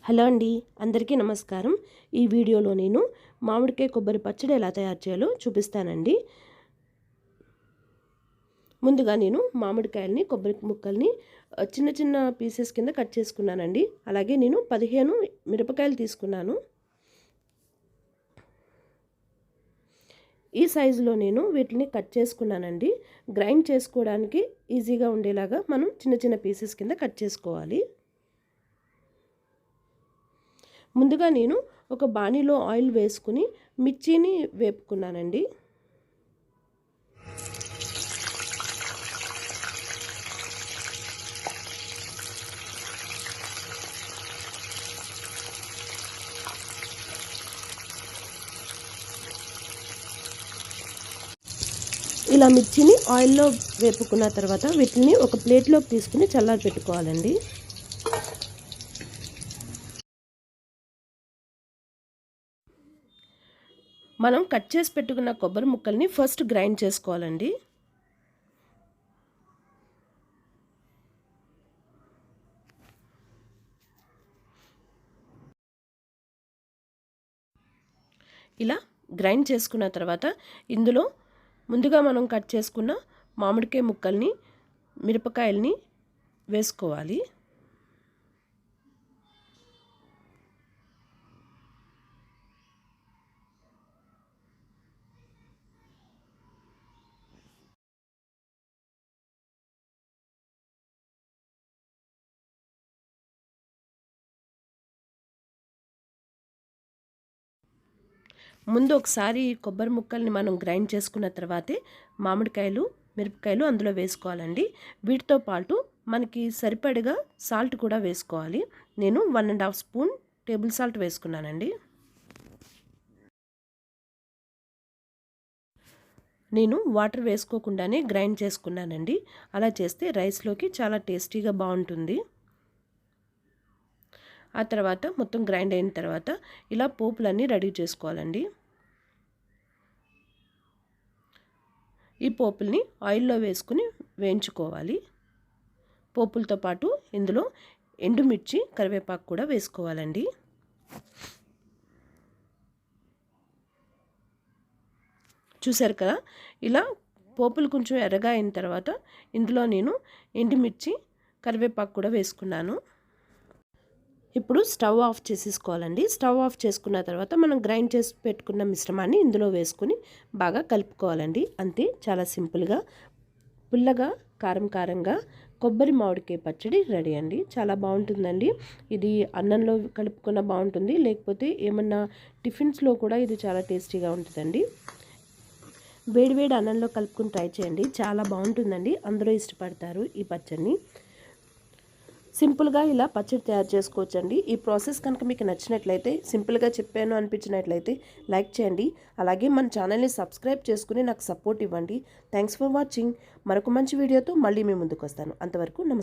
Hello అండి, అందరికీ నమస్కారం. ఈ వీడియోలో నేను మామిడికాయ కొబ్బరి పచ్చడి ఎలా తయారు చేయాలో చూపిస్తానండి. ముందుగా నేను మామిడికాయల్ని కొబ్బరి ముక్కల్ని చిన్న చిన్న పీసెస్ కింద కట్ చేసుకున్నానండి. అలాగే నేను 15 మిరపకాయలు తీసుకున్నాను. ఈ సైజులో నేను వీటిని కట్ చేసుకున్నానండి. గ్రైండ్ చేసుకోవడానికి ఈజీగా ఉండేలాగా మనం చిన్న చిన్న పీసెస్ కింద కట్ చేసుకోవాలి. ముందుగా నేను ఒక బాణీలో ఆయిల్ వేసుకుని మిర్చిని వేపుకున్నానండి. ఇలా మిర్చిని ఆయిల్లో వేపుకున్న తర్వాత వీటిని ఒక ప్లేట్లోకి తీసుకుని చల్లారి పెట్టుకోవాలండి. మనం కట్ చేసి పెట్టుకున్న కొబ్బరి ముక్కల్ని ఫస్ట్ గ్రైండ్ చేసుకోవాలండి. ఇలా గ్రైండ్ చేసుకున్న తర్వాత ఇందులో ముందుగా మనం కట్ చేసుకున్న మామిడికాయ ముక్కల్ని, మిరపకాయల్ని వేసుకోవాలి. ముందు ఒకసారి కొబ్బరి ముక్కల్ని మనం గ్రైండ్ చేసుకున్న తర్వాతే మామిడికాయలు, మిరపకాయలు అందులో వేసుకోవాలండి. వీటితో పాటు మనకి సరిపడగా సాల్ట్ కూడా వేసుకోవాలి. నేను 1.5 స్పూన్ టేబుల్ సాల్ట్ వేసుకున్నానండి. నేను వాటర్ వేసుకోకుండానే గ్రైండ్ చేసుకున్నానండి. అలా చేస్తే రైస్లోకి చాలా టేస్టీగా బాగుంటుంది. ఆ తర్వాత మొత్తం గ్రైండ్ అయిన తర్వాత ఇలా పోపులన్నీ రెడీ చేసుకోవాలండి. ఈ పోపుల్ని ఆయిల్లో వేసుకుని వేయించుకోవాలి. పోపులతో పాటు ఇందులో ఎండుమిర్చి, కరివేపాకు కూడా వేసుకోవాలండి. చూసారు కదా, ఇలా పోపులు కొంచెం ఎర్రగా అయిన తర్వాత ఇందులో నేను ఎండుమిర్చి, కరివేపాకు కూడా వేసుకున్నాను. ఇప్పుడు స్టవ్ ఆఫ్ చేసేసుకోవాలండి. స్టవ్ ఆఫ్ చేసుకున్న తర్వాత మనం గ్రైండ్ చేసి పెట్టుకున్న మిశ్రమాన్ని ఇందులో వేసుకుని బాగా కలుపుకోవాలండి. అంతే, చాలా సింపుల్గా పుల్లగా కారంగా కొబ్బరి మామిడికాయ పచ్చడి రెడీ అండి. చాలా బాగుంటుందండి. ఇది అన్నంలో కలుపుకున్న బాగుంటుంది, లేకపోతే ఏమన్నా టిఫిన్స్లో కూడా ఇది చాలా టేస్టీగా ఉంటుందండి. వేడివేడి అన్నంలో కలుపుకుని ట్రై చేయండి, చాలా బాగుంటుందండి. అందరూ ఇష్టపడతారు ఈ పచ్చడిని. సింపుల్గా ఇలా పచ్చడి తయారు చేసుకోవచ్చండి. ఈ ప్రాసెస్ కనుక మీకు నచ్చినట్లయితే, సింపుల్గా చెప్పాను అనిపించినట్లయితే లైక్ చేయండి. అలాగే మన ఛానల్ని సబ్స్క్రైబ్ చేసుకుని నాకు సపోర్ట్ ఇవ్వండి. Thanks for watching. మరొక మంచి వీడియోతో మళ్ళీ మీ ముందుకు వస్తాను. అంతవరకు నమస్కారం.